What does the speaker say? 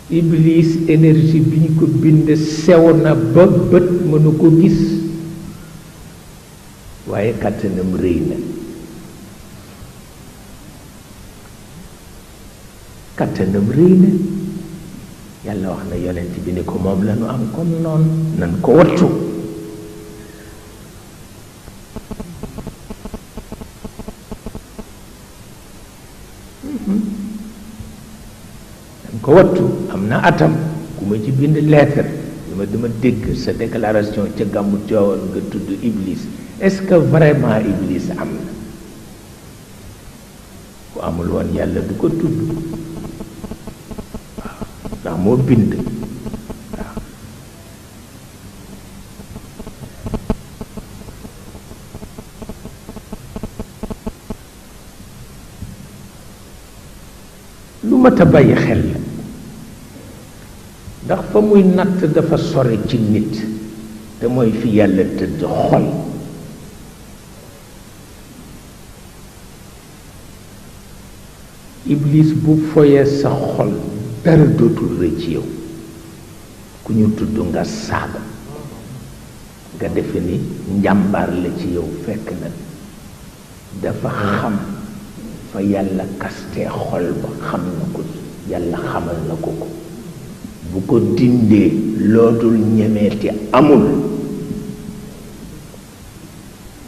iblis énergie bi ñu ko bind sew na ba bët mënu ko gis waaye kàttanam rëy na kàttanam rëy na yàlla wax na yonent bi ni ko moom la nu am comme noonu nan ko wattu nan ko wattu am na atam ku ma ci bind lettre dama dégg sa déclaration ca gàmmu Tiwaawan nga tudd iblis est-ce que vraiment iblis am na ku amul woon yàlla du ko tudd waaw ndax moo bind waaw lu mat a bàyyi xel la ndax fa muy natt dafa sore ci nit te mooy fi yàlla tëdd xol iblis bu foyee sa xol dara dootul rëy ci yow ku ñu tudd nga saaga nga defe ni njàmbaar la ci yow fekk na dafa xam fa yàlla kastee xol ba xam na ko yàlla xamal na ko ko bu ko dindee loodul ñemeeti amul